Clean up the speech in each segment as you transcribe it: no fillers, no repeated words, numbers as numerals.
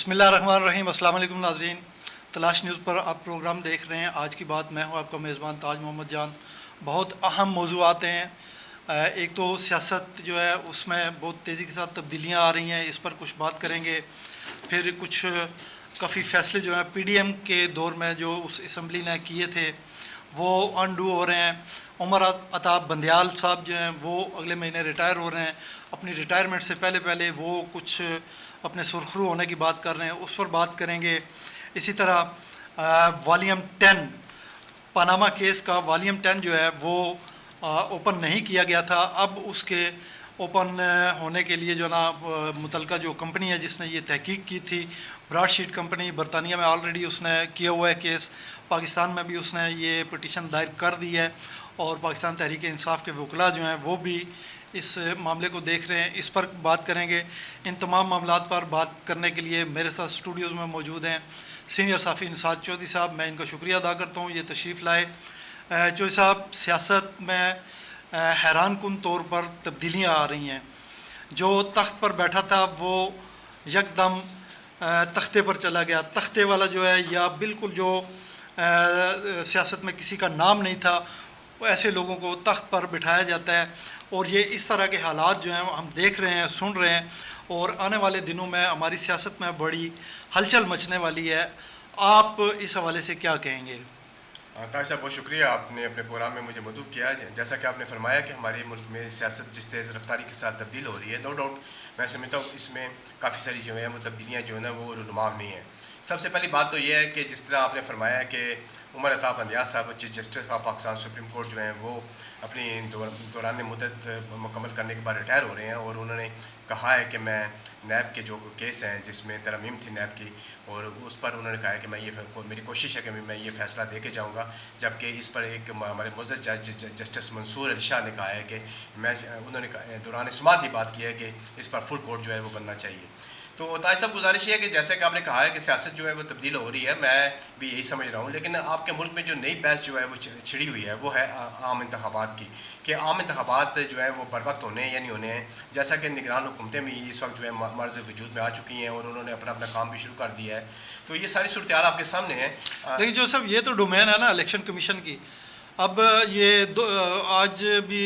بسم اللہ الرحمن الرحیم۔ السلام علیکم ناظرین، تلاش نیوز پر آپ پروگرام دیکھ رہے ہیں۔ آج کی بات میں ہوں آپ کا میزبان تاج محمد جان۔ بہت اہم موضوعات ہیں۔ ایک تو سیاست جو ہے اس میں بہت تیزی کے ساتھ تبدیلیاں آ رہی ہیں، اس پر کچھ بات کریں گے۔ پھر کچھ کافی فیصلے جو ہیں پی ڈی ایم کے دور میں جو اس اسمبلی نے کیے تھے وہ انڈو ہو رہے ہیں۔ عمر عطا بندیال صاحب جو ہیں وہ اگلے مہینے ریٹائر ہو رہے ہیں۔ اپنی ریٹائرمنٹ سے پہلے وہ کچھ اپنے سرخرو ہونے کی بات کر رہے ہیں، اس پر بات کریں گے۔ اسی طرح والیوم 10 پاناما کیس کا والیوم 10 جو ہے وہ اوپن نہیں کیا گیا تھا، اب اس کے اوپن ہونے کے لیے جو نا متعلقہ جو کمپنی ہے جس نے یہ تحقیق کی تھی، براڈ شیٹ کمپنی، برطانیہ میں آلریڈی اس نے کیا ہوا ہے کیس، پاکستان میں بھی اس نے یہ پٹیشن دائر کر دی ہے، اور پاکستان تحریک انصاف کے وکلاء جو ہیں وہ بھی اس معاملے کو دیکھ رہے ہیں۔ اس پر بات کریں گے۔ ان تمام معاملات پر بات کرنے کے لیے میرے ساتھ اسٹوڈیوز میں موجود ہیں سینئر صحافی انصار چودھری صاحب، میں ان کا شکریہ ادا کرتا ہوں یہ تشریف لائے۔ چودھری صاحب، سیاست میں حیران کن طور پر تبدیلیاں آ رہی ہیں۔ جو تخت پر بیٹھا تھا وہ یکدم تختے پر چلا گیا، تختے والا جو ہے یا بالکل جو سیاست میں کسی کا نام نہیں تھا، ایسے لوگوں کو تخت پر بٹھایا جاتا ہے، اور یہ اس طرح کے حالات جو ہیں ہم دیکھ رہے ہیں، سن رہے ہیں، اور آنے والے دنوں میں ہماری سیاست میں بڑی ہلچل مچنے والی ہے۔ آپ اس حوالے سے کیا کہیں گے؟ طاہر صاحب، بہت شکریہ، آپ نے اپنے پروگرام میں مجھے مدعو کیا۔ جیسا کہ آپ نے فرمایا کہ ہمارے ملک میں سیاست جس تیز رفتاری کے ساتھ تبدیل ہو رہی ہے، نو ڈاؤٹ میں سمجھتا ہوں اس میں کافی ساری جو ہیں وہ تبدیلیاں جو ہیں نا وہ رونما نہیں ہیں۔ سب سے پہلی بات تو یہ ہے کہ جس طرح آپ نے فرمایا کہ عمر عطا بندیال صاحب chief justice of Pakistan supreme court جو ہیں وہ اپنی دوران مدت مکمل کرنے کے بعد ریٹائر ہو رہے ہیں، اور انہوں نے کہا ہے کہ میں نیب کے جو کیس ہیں جس میں ترمیم تھی نیب کی، اور اس پر انہوں نے کہا ہے کہ میری کوشش ہے کہ میں یہ فیصلہ دے کے جاؤں گا، جبکہ اس پر ایک ہمارے معزز جج جسٹس منصور علی شاہ نے کہا ہے کہ انہوں نے دوران سماعت ہی بات کی ہے کہ اس پر فل کورٹ جو ہے وہ بننا چاہیے۔ تو طاہر صاحب، گزارش یہ ہے کہ جیسے کہ آپ نے کہا ہے کہ سیاست جو ہے وہ تبدیل ہو رہی ہے، میں بھی یہی سمجھ رہا ہوں، لیکن آپ کے ملک میں جو نئی بحث جو ہے وہ چھڑی ہوئی ہے وہ ہے عام انتخابات کی، کہ عام انتخابات جو ہیں وہ بر وقت ہونے ہیں یا نہیں ہونے ہیں۔ جیسا کہ نگران حکومتیں بھی اس وقت جو ہے مرز وجود میں آ چکی ہیں، اور انہوں نے اپنا کام بھی شروع کر دیا ہے، تو یہ ساری صورتحال آپ کے سامنے ہے۔ لیکن جو صاحب یہ تو ڈومین ہے نا الیکشن کمیشن کی، اب یہ آج بھی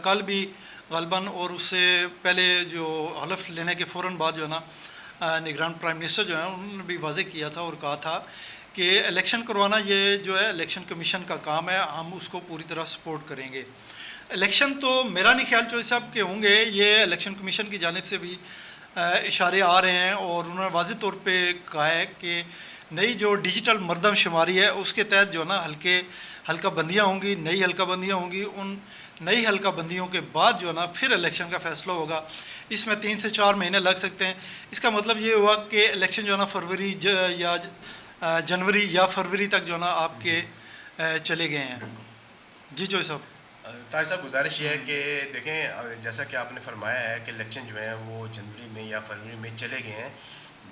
کل بھی غالباً، اور اس سے پہلے جو حلف لینے کے فوراً بعد جو ہے نا نگران پرائم منسٹر جو ہیں انہوں نے بھی واضح کیا تھا اور کہا تھا کہ الیکشن کروانا یہ جو ہے الیکشن کمیشن کا کام ہے، ہم اس کو پوری طرح سپورٹ کریں گے۔ الیکشن تو میرا نہیں خیال چودھری صاحب کہ ہوں گے، یہ الیکشن کمیشن کی جانب سے بھی اشارے آ رہے ہیں، اور انہوں نے واضح طور پہ کہا ہے کہ نئی جو ڈیجیٹل مردم شماری ہے اس کے تحت جو ہے نا حلقہ بندیاں ہوں گی، نئی حلقہ بندیاں ہوں گی، ان نئی حلقہ بندیوں کے بعد جو ہے نا پھر الیکشن کا فیصلہ ہوگا۔ اس میں 3 سے 4 مہینے لگ سکتے ہیں۔ اس کا مطلب یہ ہوا کہ الیکشن جو ہے نا فروری یا جنوری یا فروری تک جو ہے نا آپ کے چلے گئے ہیں۔ جی چودھری صاحب۔ طاہر صاحب، گزارش یہ ہے کہ دیکھیں، جیسا کہ آپ نے فرمایا ہے کہ الیکشن جو ہیں وہ جنوری میں یا فروری میں چلے گئے ہیں،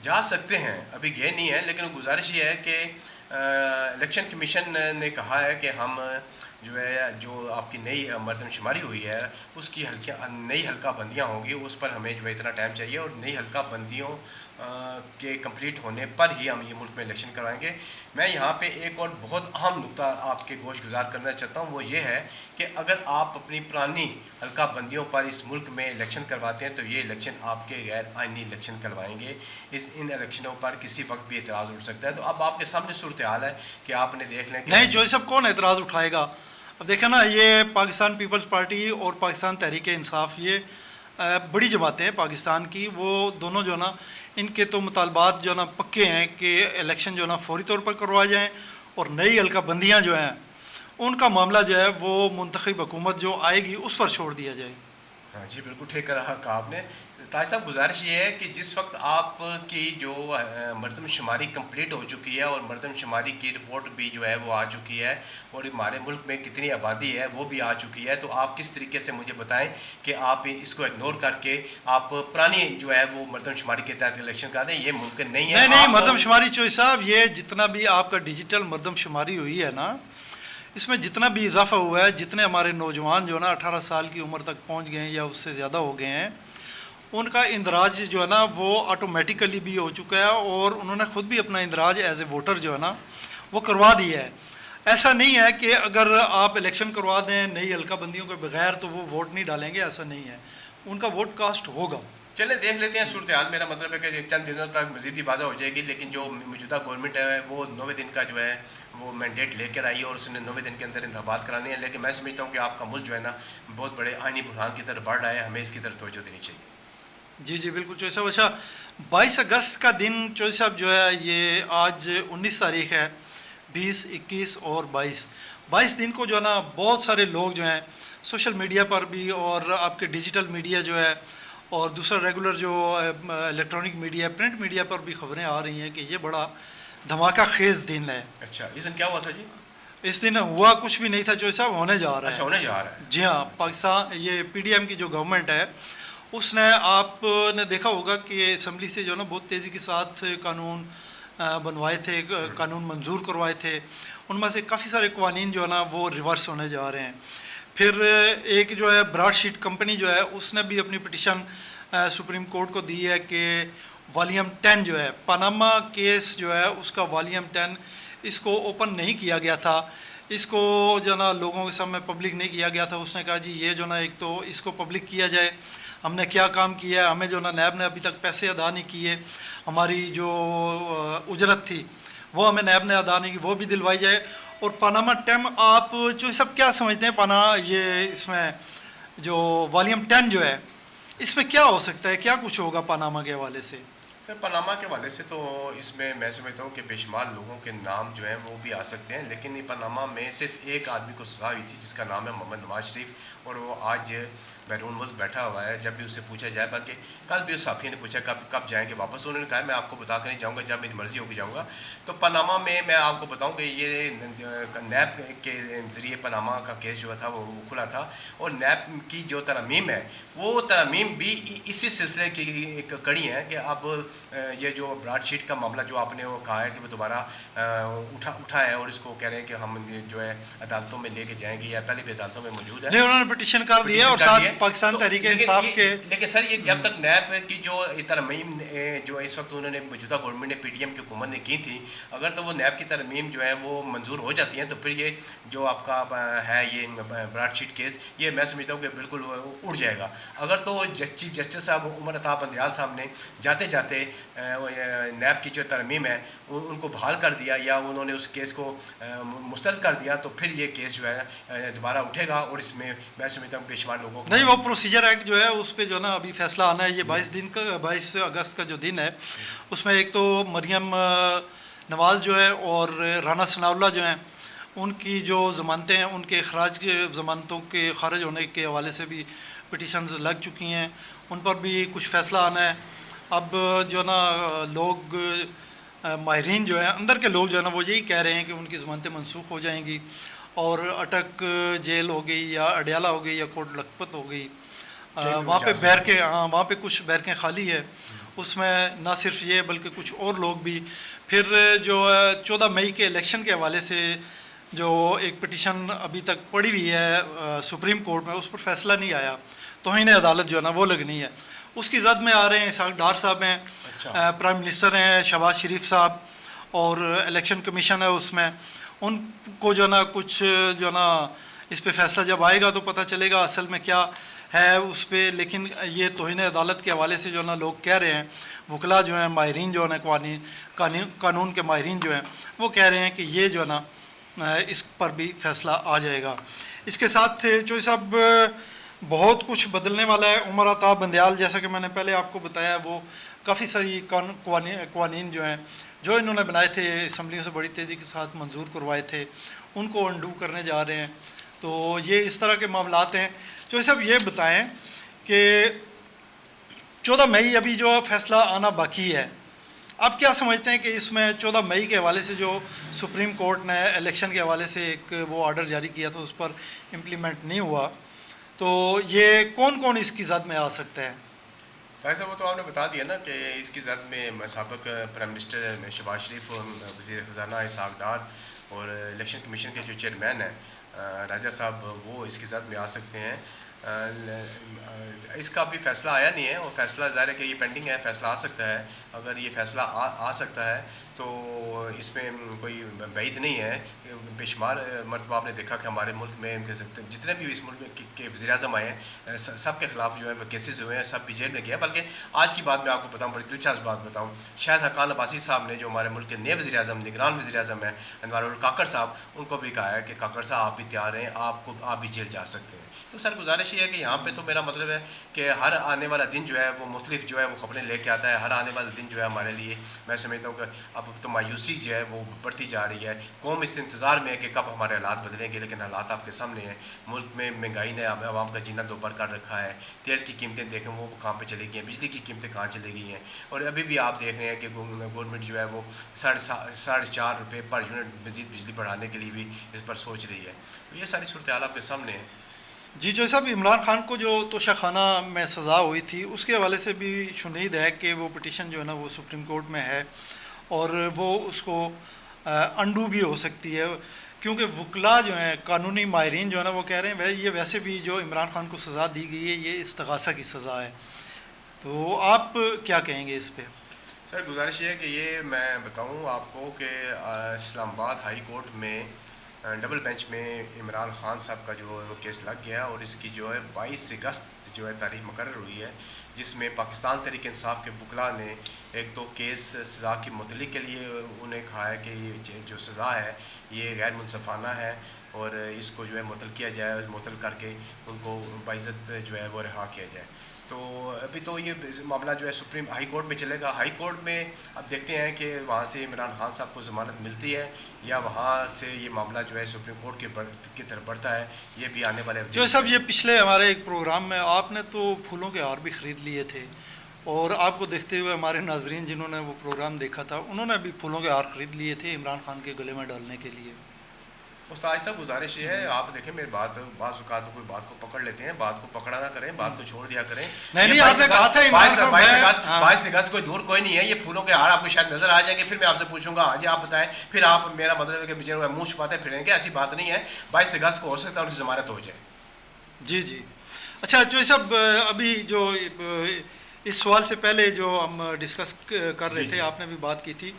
جا سکتے ہیں، ابھی گئے نہیں ہیں، لیکن گزارش یہ ہے کہ الیکشن کمیشن نے کہا ہے کہ ہم جو آپ کی نئی مردم شماری ہوئی ہے اس کی نئی حلقہ بندیاں ہوں گی، اس پر ہمیں جو ہے اتنا ٹائم چاہیے، اور نئی حلقہ بندیوں کے کمپلیٹ ہونے پر ہی ہم یہ ملک میں الیکشن کروائیں گے۔ میں یہاں پہ ایک اور بہت اہم نقطہ آپ کے گوش گزار کرنا چاہتا ہوں، وہ یہ ہے کہ اگر آپ اپنی پرانی حلقہ بندیوں پر اس ملک میں الیکشن کرواتے ہیں تو یہ الیکشن آپ کے غیر آئینی الیکشن کروائیں گے۔ ان الیکشنوں پر کسی وقت بھی اعتراض اٹھ سکتا ہے۔ تو اب آپ کے سامنے صورتحال ہے کہ آپ نے دیکھ لیں کہ نہیں چودھری صاحب، کون اعتراض اٹھائے گا؟ اب دیکھیں نا، یہ پاکستان پیپلز پارٹی اور پاکستان تحریک انصاف یہ بڑی جماعتیں ہیں پاکستان کی، وہ دونوں جو ہے نا ان کے تو مطالبات جو ہے نا پکے ہیں کہ الیکشن جو ہے نا فوری طور پر کروائے جائیں، اور نئی حلقہ بندیاں جو ہیں ان کا معاملہ جو ہے وہ منتخب حکومت جو آئے گی اس پر چھوڑ دیا جائے۔ ہاں جی، بالکل ٹھیک کہا آپ نے۔ طاہر صاحب، گزارش یہ ہے کہ جس وقت آپ کی جو مردم شماری کمپلیٹ ہو چکی ہے، اور مردم شماری کی رپورٹ بھی جو ہے وہ آ چکی ہے، اور ہمارے ملک میں کتنی آبادی ہے وہ بھی آ چکی ہے، تو آپ کس طریقے سے مجھے بتائیں کہ آپ اس کو اگنور کر کے آپ پرانی جو ہے وہ مردم شماری کے تحت الیکشن کرا دیں؟ یہ ممکن نہیں ہے۔ نہیں، مردم شماری چودھری صاحب، یہ جتنا بھی آپ کا ڈیجیٹل مردم شماری ہوئی ہے نا، اس میں جتنا بھی اضافہ ہوا ہے، جتنے ہمارے نوجوان جو ہے نا 18 سال کی عمر تک پہنچ گئے ہیں یا اس سے زیادہ ہو گئے ہیں، ان کا اندراج جو ہے نا وہ آٹومیٹیکلی بھی ہو چکا ہے اور انہوں نے خود بھی اپنا اندراج ایز اے ووٹر جو ہے نا وہ کروا دیا ہے. ایسا نہیں ہے کہ اگر آپ الیکشن کروا دیں نئی حلقہ بندیوں کے بغیر تو وہ ووٹ نہیں ڈالیں گے, ایسا نہیں ہے, ان کا ووٹ کاسٹ ہوگا. چلیں دیکھ لیتے ہیں صورتحال. میرا مطلب ہے کہ چند دنوں تک مزید بھی واضح ہو جائے گی, لیکن جو موجودہ گورنمنٹ ہے وہ 90 دن کا جو ہے وہ مینڈیٹ لے کر آئی اور اس نے 90 دن کے اندر انتخابات کرانے ہیں. لیکن میں سمجھتا ہوں کہ آپ کا ملک جو ہے نا بہت بڑے آئینی بحران کی طرف بڑھ رہا ہے, ہمیں اس کی طرف توجہ دینی چاہیے. جی جی بالکل چوہدری صاحب. اچھا 22 اگست کا دن چوہدری صاحب جو ہے یہ آج 19 تاریخ ہے, 20, 21 اور 22 دن کو جو ہے نا بہت سارے لوگ جو ہیں سوشل میڈیا پر بھی اور آپ کے ڈیجیٹل میڈیا جو ہے اور دوسرا ریگولر جو الیکٹرانک میڈیا پرنٹ میڈیا پر بھی خبریں آ رہی ہیں کہ یہ بڑا دھماکہ خیز دن ہے. اچھا اس دن کیا ہوا تھا جی؟ اس دن ہوا کچھ بھی نہیں تھا چوہدری صاحب, ہونے جا رہا ہے. اچھا ہونے جا رہا ہے. جی ہاں, پاکستان یہ پی ڈی ایم کی جو گورنمنٹ ہے اس نے, آپ نے دیکھا ہوگا کہ اسمبلی سے جو ہے نا بہت تیزی کے ساتھ قانون بنوائے تھے, قانون منظور کروائے تھے. ان میں سے کافی سارے قوانین جو ہے نا وہ ریورس ہونے جا رہے ہیں. پھر ایک جو ہے براڈ شیٹ کمپنی جو ہے اس نے بھی اپنی پٹیشن سپریم کورٹ کو دی ہے کہ والیوم 10 جو ہے پاناما کیس جو ہے اس کا والیوم 10 اس کو اوپن نہیں کیا گیا تھا, اس کو جو ہے نا لوگوں کے سامنے پبلک نہیں کیا گیا تھا. اس نے کہا جی یہ جو ہے نا ایک تو اس کو پبلک کیا جائے, ہم نے کیا کام کیا ہے, ہمیں جو نا نیب نے ابھی تک پیسے ادا نہیں کیے, ہماری جو اجرت تھی وہ ہمیں نیب نے ادا نہیں کی, وہ بھی دلوائی جائے. اور پاناما ٹیم آپ جو سب کیا سمجھتے ہیں یہ اس میں جو والیوم 10 جو ہے اس میں کیا ہو سکتا ہے, کیا کچھ ہوگا پاناما کے حوالے سے؟ سر پاناما کے حوالے سے تو اس میں سمجھتا ہوں کہ بے شمار لوگوں کے نام جو ہیں وہ بھی آ سکتے ہیں, لیکن پاناما میں صرف ایک آدمی کو سزا ہوئی تھی جس کا نام ہے محمد نواز شریف, اور وہ آج بیرون ملک بیٹھا ہوا ہے. جب بھی اس سے پوچھا جائے, بلکہ کل بھی اس صحافی نے پوچھا کب جائیں گے واپس, انہوں نے کہا میں آپ کو بتا کر نہیں جاؤں گا, جب میری مرضی ہوگی جاؤں گا. تو پاناما میں آپ کو بتاؤں کہ یہ نیب کے ذریعے پاناما کا کیس جو تھا وہ کھلا تھا, اور نیب کی جو ترمیم ہے وہ ترمیم بھی اسی سلسلے کی ایک کڑی ہے کہ اب یہ جو براڈ شیٹ کا معاملہ جو آپ نے وہ کہا ہے کہ وہ دوبارہ اٹھا ہے, اور اس کو کہہ رہے ہیں کہ ہم جو ہے عدالتوں میں لے کے جائیں گے, یا پہلے بھی عدالتوں میں موجود ہے. نہیں, انہوں نے پٹیشن کر دی ہے اور ساتھ پاکستان تحریک انصاف کے. لیکن سر یہ جب تک نیب کی جو ترمیم جو اس وقت انہوں نے موجودہ گورنمنٹ نے پی ڈی ایم کی حکومت نے کی تھی, اگر تو وہ نیب کی ترمیم جو ہے وہ منظور ہو جاتی ہیں تو پھر یہ جو آپ کا ہے یہ براڈ شیٹ کیس یہ میں سمجھتا ہوں کہ بالکل اڑ جائے گا. اگر تو چیف جسٹس صاحب عمر عطا بندیال صاحب نے جاتے جاتے نیب کی جو ترمیم ہے ان کو بحال کر دیا یا انہوں نے اس کیس کو مسترد کر دیا تو پھر یہ کیس جو ہے دوبارہ اٹھے گا, اور اس میں سمجھتا ہوں بے شمار لوگوں کو نہیں, وہ پروسیجر ایکٹ جو ہے اس پہ جو ہے نا ابھی فیصلہ آنا ہے. یہ 22 اگست کا جو دن ہے اس میں ایک تو مریم نواز جو ہے اور رانا ثناء اللہ جو ہیں ان کی جو ضمانتیں ہیں ان کے اخراج کے ضمانتوں کے خارج ہونے کے حوالے سے بھی پٹیشنز لگ چکی ہیں, ان پر بھی کچھ فیصلہ آنا ہے. اب جو ہے نا لوگ ماہرین جو ہیں اندر کے لوگ جو ہے نا وہ یہی کہہ رہے ہیں کہ ان کی ضمانتیں منسوخ ہو جائیں گی اور اٹک جیل ہو گئی یا اڈیالہ ہو گئی یا کوٹ لکھپت ہو گئی, وہاں پہ بیرکیں, وہاں پہ کچھ بیرکیں خالی ہے. اس میں نہ صرف یہ بلکہ کچھ اور لوگ بھی. پھر جو 14 مئی کے الیکشن کے حوالے سے جو ایک پٹیشن ابھی تک پڑی ہوئی ہے سپریم کورٹ میں, اس پر فیصلہ نہیں آیا, توہین عدالت جو ہے نا وہ لگنی ہے. اس کی زد میں آ رہے ہیں اسحاق ڈار صاحب ہیں, پرائم منسٹر ہیں شہباز شریف صاحب, اور الیکشن کمیشن ہے اس میں, ان کو جو ہے نا کچھ جو ہے نا اس پہ فیصلہ جب آئے گا تو پتہ چلے گا اصل میں کیا ہے اس پہ. لیکن یہ توہین عدالت کے حوالے سے جو ہے نا لوگ کہہ رہے ہیں, وکلا جو ہیں ماہرین جو ہے قانون کے ماہرین جو ہیں وہ کہہ رہے ہیں کہ یہ جو ہے نا اس پر بھی فیصلہ آ جائے گا. اس کے ساتھ چوہدری صاحب بہت کچھ بدلنے والا ہے. عمر عطا بندیال جیسا کہ میں نے پہلے آپ کو بتایا وہ کافی ساری قوانین جو ہیں جو انہوں نے بنائے تھے اسمبلیوں سے بڑی تیزی کے ساتھ منظور کروائے تھے ان کو انڈو کرنے جا رہے ہیں. تو یہ اس طرح کے معاملات ہیں. چوہدری صاحب یہ بتائیں کہ 14 مئی ابھی جو فیصلہ آنا باقی ہے, آپ کیا سمجھتے ہیں کہ اس میں 14 مئی کے حوالے سے جو سپریم کورٹ نے الیکشن کے حوالے سے ایک وہ آرڈر جاری کیا تھا اس پر امپلیمنٹ نہیں ہوا, تو یہ کون کون اس کی زد میں آ سکتا ہے؟ ساحر صاحب وہ تو آپ نے بتا دیا نا کہ اس کی زد میں سابق پرائم منسٹر شہباز شریف, وزیر خزانہ اسحاق ڈار اور الیکشن کمیشن کے جو چیئرمین ہیں راجہ صاحب وہ اس کی زد میں آ سکتے ہیں. اس کا ابھی فیصلہ آیا نہیں ہے، اور فیصلہ ظاہر ہے کہ یہ پینڈنگ ہے، فیصلہ آ سکتا ہے. اگر یہ فیصلہ آ سکتا ہے تو اس میں کوئی بعید نہیں ہے. بے شمار مرتبہ آپ نے دیکھا کہ ہمارے ملک میں جتنے بھی اس ملک میں کے وزیر اعظم آئے ہیں سب کے خلاف جو ہے وہ کیسز ہوئے ہیں، سب بھی جیل میں گئے ہیں. بلکہ آج کی بات میں آپ کو بتاؤں، بڑی دلچسپ بات بتاؤں، شاہد حقان عباسی صاحب نے، جو ہمارے ملک کے نئے وزیر اعظم، نگران وزیر اعظم ہیں، انوار الکاکڑ صاحب، ان کو بھی کہا ہے کہ کاکڑ صاحب آپ بھی تیار ہیں، آپ بھی جیل جا سکتے ہیں. تو سر گزارش یہ ہے کہ یہاں پہ تو میرا مطلب ہے کہ ہر آنے والا دن جو ہے وہ مختلف جو ہے وہ خبریں لے کے آتا ہے. ہر آنے والا دن جو ہے ہمارے لیے، میں سمجھتا ہوں کہ اب تو مایوسی جو ہے وہ بڑھتی جا رہی ہے. قوم اس انتظار میں ہے کہ کب ہمارے حالات بدلیں گے، لیکن حالات آپ کے سامنے ہیں. ملک میں مہنگائی نے عوام کا جینا دوبر کر رکھا ہے. تیل کی قیمتیں دیکھیں وہ کہاں پہ چلی گئی ہیں، بجلی کی قیمتیں کہاں چلی گئی ہیں. اور ابھی بھی آپ دیکھ رہے ہیں کہ گورنمنٹ جو ہے وہ 4.5 روپے پر یونٹ مزید بجلی بڑھانے کے لیے بھی اس پر سوچ رہی ہے. یہ ساری صورتحال آپ کے سامنے ہے. جی جو صاحب، عمران خان کو جو توشہ خانہ میں سزا ہوئی تھی اس کے حوالے سے بھی شنید ہے کہ وہ پٹیشن جو ہے نا وہ سپریم کورٹ میں ہے، اور وہ اس کو انڈو بھی ہو سکتی ہے، کیونکہ وکلا جو ہیں، قانونی ماہرین جو ہے نا وہ کہہ رہے ہیں یہ ویسے بھی جو عمران خان کو سزا دی گئی ہے یہ استغاثہ کی سزا ہے. تو آپ کیا کہیں گے اس پہ؟ سر گزارش یہ ہے کہ یہ میں بتاؤں آپ کو کہ اسلام آباد ہائی کورٹ میں ڈبل بینچ میں عمران خان صاحب کا جو کیس لگ گیا، اور اس کی جو ہے 22 اگست جو ہے تاریخ مقرر ہوئی ہے، جس میں پاکستان تحریک انصاف کے وکلاء نے ایک تو کیس سزا کی معطلی کے لیے انہیں کہا ہے کہ یہ جو سزا ہے یہ غیر منصفانہ ہے، اور اس کو جو ہے معطل کیا جائے، معطل کر کے ان کو باعزت جو ہے وہ رہا کیا جائے. تو ابھی تو یہ معاملہ جو ہے سپریم ہائی کورٹ میں چلے گا. ہائی کورٹ میں اب دیکھتے ہیں کہ وہاں سے عمران خان صاحب کو ضمانت ملتی ہے یا وہاں سے یہ معاملہ جو ہے سپریم کورٹ کی طرف بڑھتا ہے. یہ بھی آنے والے جو صاحب یہ پچھلے ہمارے ایک پروگرام میں آپ نے تو پھولوں کے ہار بھی خرید لیے تھے، اور آپ کو دیکھتے ہوئے ہمارے ناظرین جنہوں نے وہ پروگرام دیکھا تھا انہوں نے بھی پھولوں کے ہار خرید لیے تھے عمران خان کے گلے میں ڈالنے کے لیے. استاد صاحب گزارش یہ ہے، آپ دیکھیں میری بات، بعض اوقات کوئی بات کو پکڑ لیتے ہیں، بات کو پکڑا نہ کریں، بات کو چھوڑ دیا کریں. نہیں آپ نے کہا تھا 22 اگست کوئی دور کوئی نہیں ہے. یہ پھولوں کے ہار آپ کو شاید نظر آ جائیں گے، پھر میں آپ سے پوچھوں گا ہاں جی آپ بتائیں، پھر آپ میرا مطلب ہے کہ مجھے منہ چھپاتے پھریں گے. ایسی بات نہیں ہے. 22 اگست کو ہو سکتا ہے ان کی ضمانت ہو جائے. جی اچھا جو صاحب ابھی جو اس سوال سے پہلے جو ہم ڈسکس کر رہے تھے، آپ نے بھی بات کی تھی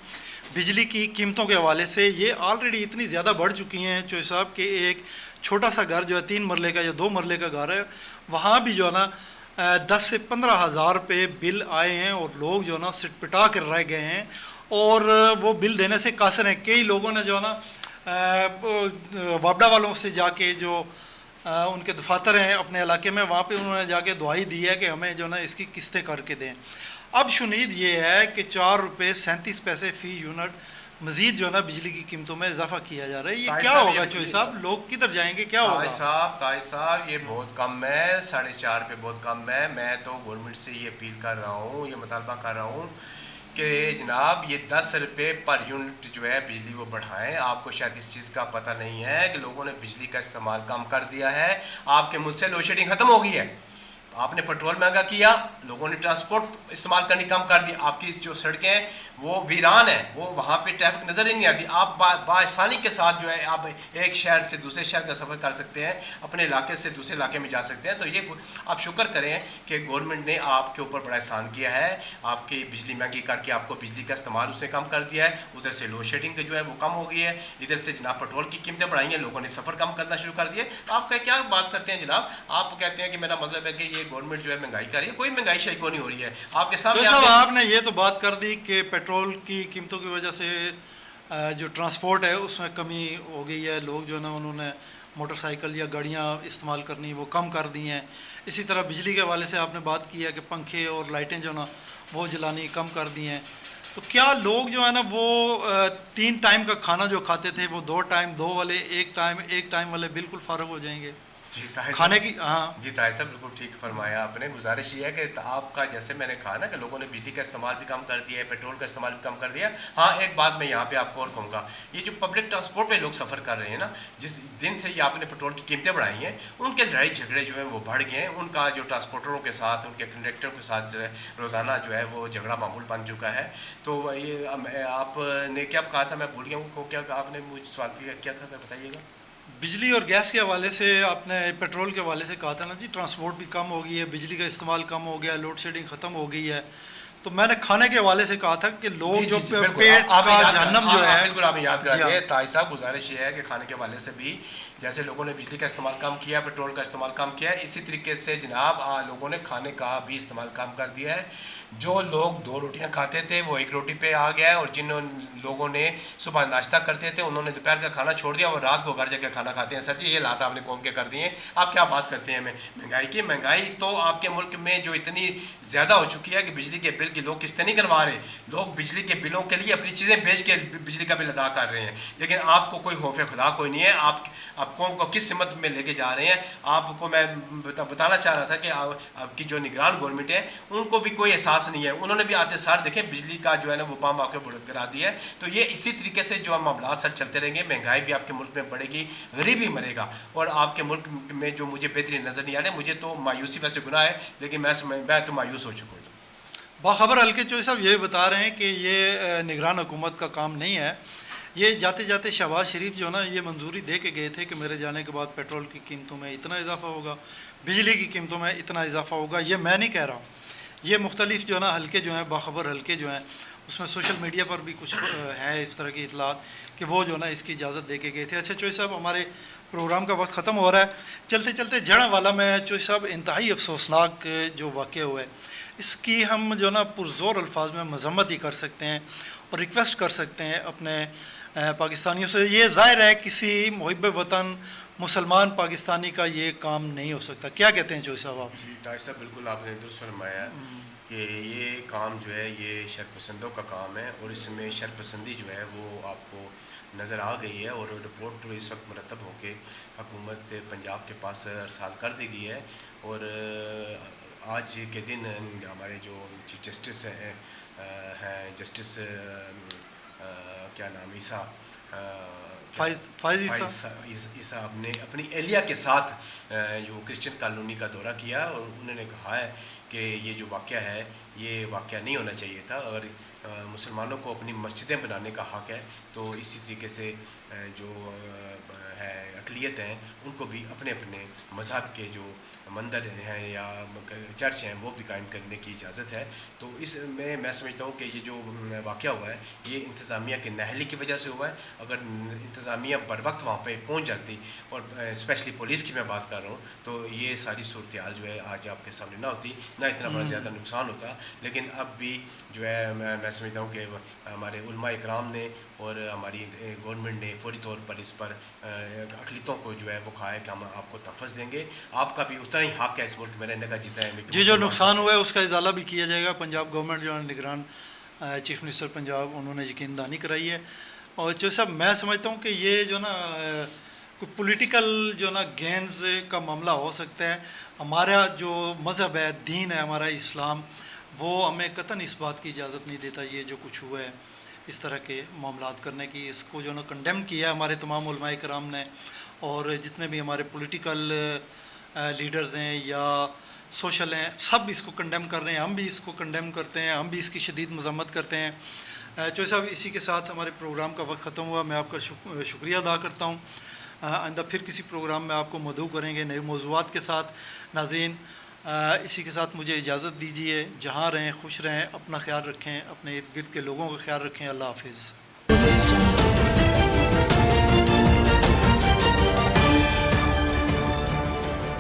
بجلی کی قیمتوں کے حوالے سے. یہ آلریڈی اتنی زیادہ بڑھ چکی ہیں چوہے صاحب کہ ایک چھوٹا سا گھر جو ہے 3 مرلے کا یا 2 مرلے کا گھر ہے، وہاں بھی جو ہے نا 10 سے 15 ہزار روپے بل آئے ہیں، اور لوگ جو ہے نا سٹ پٹا کر رہ گئے ہیں اور وہ بل دینے سے قاصر ہیں. کئی لوگوں نے جو ہے نا وابڈا والوں سے جا کے، جو ان کے دفاتر ہیں اپنے علاقے میں، وہاں پہ انہوں نے جا کے دعائی دی ہے کہ ہمیں جو ہے نا اس کی قسطیں کر کے دیں. اب شنید یہ ہے کہ 4 روپے 37 پیسے فی یونٹ مزید جو ہے نا بجلی کی قیمتوں میں اضافہ کیا جا رہا ہے. یہ کیا ہوگا چوہے صاحب؟ لوگ کدھر جائیں گے؟ کیا ہوگا؟ تاج صاحب یہ بہت کم ہے، 4.5 روپے بہت کم ہے. میں تو گورنمنٹ سے یہ اپیل کر رہا ہوں، یہ مطالبہ کر رہا ہوں کہ جناب یہ 10 روپے پر یونٹ جو ہے بجلی وہ بڑھائیں. آپ کو شاید اس چیز کا پتہ نہیں ہے کہ لوگوں نے بجلی کا استعمال کم کر دیا ہے. آپ کے ملک سے لوڈ شیڈنگ ختم ہو گئی ہے. آپ نے پٹرول مہنگا کیا، لوگوں نے ٹرانسپورٹ استعمال کرنی کم کر دی. آپ کی جو سڑکیں ہیں وہ ویران ہیں، وہ وہاں پہ ٹریفک نظر ہی نہیں آتی. آپ بآسانی کے ساتھ جو ہے آپ ایک شہر سے دوسرے شہر کا سفر کر سکتے ہیں، اپنے علاقے سے دوسرے علاقے میں جا سکتے ہیں. تو یہ آپ شکر کریں کہ گورنمنٹ نے آپ کے اوپر بڑا احسان کیا ہے. آپ کی بجلی مہنگی کر کے آپ کو بجلی کا استعمال اسے کم کر دیا ہے. ادھر سے لوڈ شیڈنگ جو ہے وہ کم ہو گئی ہے، ادھر سے جناب پٹرول کی قیمتیں بڑھائی ہیں، لوگوں نے سفر کم کرنا شروع کر دیے. آپ کا کیا بات کرتے ہیں جناب؟ آپ کہتے ہیں کہ میرا مطلب ہے کہ یہ گورنمنٹ جو ہے مہنگائی کر رہی ہے. کوئی مہنگائی شاید نہیں ہو رہی ہے. آپ کے سامنے آپ نے یہ تو بات کر دی کہ پیٹرول کی قیمتوں کی وجہ سے جو ٹرانسپورٹ ہے اس میں کمی ہو گئی ہے. لوگ جو ہے نا انہوں نے موٹر سائیکل یا گاڑیاں استعمال کرنی وہ کم کر دی ہیں. اسی طرح بجلی کے حوالے سے آپ نے بات کی ہے کہ پنکھے اور لائٹیں جو ہے نا وہ جلانی کم کر دی ہیں. تو کیا لوگ جو ہے نا وہ 3 ٹائم کا کھانا جو کھاتے تھے وہ 2 ٹائم 2 والے 1 ٹائم والے بالکل فارغ ہو جائیں گے کھانے کی؟ ہاں جی طاہر صاحب بالکل ٹھیک فرمایا آپ نے. گزارش یہ ہے کہ آپ کا جیسے میں نے کہا نا کہ لوگوں نے بجلی کا استعمال بھی کم کر دیا ہے، پیٹرول کا استعمال بھی کم کر دیا ہے. ہاں ایک بات میں یہاں پہ آپ کو اور کہوں گا، یہ جو پبلک ٹرانسپورٹ پہ لوگ سفر کر رہے ہیں نا، جس دن سے یہ آپ نے پیٹرول کی قیمتیں بڑھائی ہیں، ان کے لڑائی جھگڑے جو ہیں وہ بڑھ گئے ہیں. ان کا جو ٹرانسپورٹروں کے ساتھ، ان کے کنڈکٹر کے ساتھ جو ہے روزانہ جو ہے وہ جھگڑا معمول بن چکا ہے. تو یہ آپ نے کیا کہا تھا؟ میں بھول گیا ہوں. کیا آپ نے مجھ سوال کیا تھا، بتائیے گا. بجلی اور گیس کے حوالے سے آپ نے پیٹرول کے حوالے سے کہا تھا نا جی، ٹرانسپورٹ بھی کم ہو گئی ہے، بجلی کا استعمال کم ہو گیا ہے، لوڈ شیڈنگ ختم ہو گئی ہے. تو میں نے کھانے کے حوالے سے کہا تھا کہ لوگ جو پیٹ کا جہنم جو ہے. بالکل آپ یاد کرا دیے طاہر صاحب. گزارش یہ ہے کہ کھانے کے حوالے سے بھی جیسے لوگوں نے بجلی کا استعمال کم کیا، پیٹرول کا استعمال کم کیا ہے، اسی طریقے سے جناب لوگوں نے کھانے کا بھی استعمال کم کر دیا ہے. جو لوگ 2 روٹیاں کھاتے تھے وہ 1 روٹی پہ آ گیا ہے، اور جن لوگوں نے صبح ناشتہ کرتے تھے انہوں نے دوپہر کا کھانا چھوڑ دیا اور رات کو گھر جا کے کھانا کھاتے ہیں. سر جی یہ حالات آپ نے قوم کے کر دیے ہیں. آپ کیا بات کرتے ہیں مہنگائی کی؟ مہنگائی تو آپ کے ملک میں جو اتنی زیادہ ہو چکی ہے کہ بجلی کے بل کی لوگ قسطیں نہیں کروا رہے. لوگ بجلی کے بلوں کے لیے اپنی چیزیں بیچ کے بجلی کا بل ادا کر رہے ہیں، لیکن آپ کو کوئی خوف خدا کوئی نہیں ہے. آپ قوم کو کس سمت میں لے کے جا رہے ہیں؟ آپ کو میں بتانا چاہ رہا تھا کہ آپ کی جو نگران گورنمنٹ ہے ان کو بھی کوئی احساس نہیں ہے. انہوں نے بھی آتے سار دیکھیں بجلی کا جو ہے نا وہ بام آپ کے کرا دیا ہے. تو یہ اسی طریقے سے جو معاملات سر چلتے رہیں گے، مہنگائی بھی آپ کے ملک میں بڑھے گی، غریبی مرے گا، اور آپ کے ملک میں جو مجھے بہتری نظر نہیں آ رہی. مجھے تو مایوسی ویسے گناہ ہے، لیکن میں تو مایوس ہو چکا ہوں. باخبر ہلکے چوہی صاحب یہ بتا رہے ہیں کہ یہ نگران حکومت کا کام نہیں ہے. یہ جاتے جاتے شہباز شریف جو ہے نا یہ منظوری دے کے گئے تھے کہ میرے جانے کے بعد پیٹرول کی قیمتوں میں اتنا اضافہ ہوگا، بجلی کی قیمتوں میں اتنا اضافہ ہوگا. یہ میں نہیں کہہ رہا ہوں، یہ مختلف جو ہے نا حلقے جو ہیں، باخبر حلقے جو ہیں، اس میں سوشل میڈیا پر بھی کچھ ہے اس طرح کی اطلاعات کہ وہ جو ہے نا اس کی اجازت دے کے گئے تھے. اچھا چوہی صاحب ہمارے پروگرام کا وقت ختم ہو رہا ہے. چلتے چلتے جڑا والا میں چوہی صاحب انتہائی افسوسناک جو واقعہ ہوا ہے اس کی ہم جو ہے نا پرزور الفاظ میں مذمت ہی کر سکتے ہیں اور ریکویسٹ کر سکتے ہیں اپنے پاکستانیوں سے. یہ ظاہر ہے کسی محب وطن مسلمان پاکستانی کا یہ کام نہیں ہو سکتا. کیا کہتے ہیں چوہی صاحب آپ؟ جی طاہر صاحب بالکل آپ نے درست فرمایا کہ یہ کام جو ہے یہ شرپسندوں کا کام ہے، اور اس میں شرپسندی جو ہے وہ آپ کو نظر آ گئی ہے، اور رپورٹ اس وقت مرتب ہو کے حکومت پنجاب کے پاس ارسال کر دی گئی ہے. اور آج کے دن ہمارے جو چیف جسٹس ہیں جسٹس کیا نام فائز عیسیٰ نے اپنی اہلیہ کے ساتھ جو کرسچن کالونی کا دورہ کیا، اور انہوں نے کہا ہے کہ یہ جو واقعہ ہے یہ واقعہ نہیں ہونا چاہیے تھا. اگر مسلمانوں کو اپنی مسجدیں بنانے کا حق ہے تو اسی طریقے سے جو ہے اقلیت ہیں ان کو بھی اپنے اپنے مذہب کے جو مندر ہیں یا چرچ ہیں وہ بھی قائم کرنے کی اجازت ہے. تو اس میں سمجھتا ہوں کہ یہ جو واقعہ ہوا ہے یہ انتظامیہ کے نااہلی کی وجہ سے ہوا ہے. اگر انتظامیہ بر وقت وہاں پہ پہنچ جاتی، اور اسپیشلی پولیس کی میں بات کر رہا ہوں، تو یہ ساری صورتحال جو ہے آج آپ کے سامنے نہ ہوتی، نہ اتنا بڑا زیادہ نقصان ہوتا. لیکن اب بھی جو ہے میں سمجھتا ہوں کہ ہمارے علماء اکرام نے اور ہماری گورنمنٹ نے فوری طور پر اس پر اقلیتوں کو جو ہے وہ کہا ہے کہ ہم آپ کو تحفظ دیں گے. آپ کا بھی اتنا ہی حق ہے اس ملک میں رہنے کا جتنا ہے. جی جو نقصان ہوا ہے اس کا ازالہ بھی کیا جائے گا. پنجاب گورنمنٹ جو ہے نگران چیف منسٹر پنجاب انہوں نے یقین دہانی کرائی ہے. اور جو صاحب میں سمجھتا ہوں کہ یہ جو نا کوئی پولیٹیکل جو نا گینز کا معاملہ ہو سکتا ہے. ہمارا جو مذہب ہے، دین ہے ہمارا اسلام، وہ ہمیں قطعاً اس بات کی اجازت نہیں دیتا یہ جو کچھ ہوا ہے اس طرح کے معاملات کرنے کی. اس کو جو نا کنڈیم کیا ہے ہمارے تمام علماء کرام نے، اور جتنے بھی ہمارے پولیٹیکل لیڈرز ہیں یا سوشل ہیں سب اس کو کنڈیم کر رہے ہیں. ہم بھی اس کو کنڈیم کرتے ہیں، ہم بھی اس کی شدید مذمت کرتے ہیں. چوہی صاحب اسی کے ساتھ ہمارے پروگرام کا وقت ختم ہوا. میں آپ کا شکریہ ادا کرتا ہوں. آئندہ پھر کسی پروگرام میں آپ کو مدعو کریں گے نئے موضوعات کے ساتھ. ناظرین اسی کے ساتھ مجھے اجازت دیجیے. جہاں رہیں خوش رہیں، اپنا خیال رکھیں، اپنے ارد گرد کے لوگوں کا خیال رکھیں. اللہ حافظ.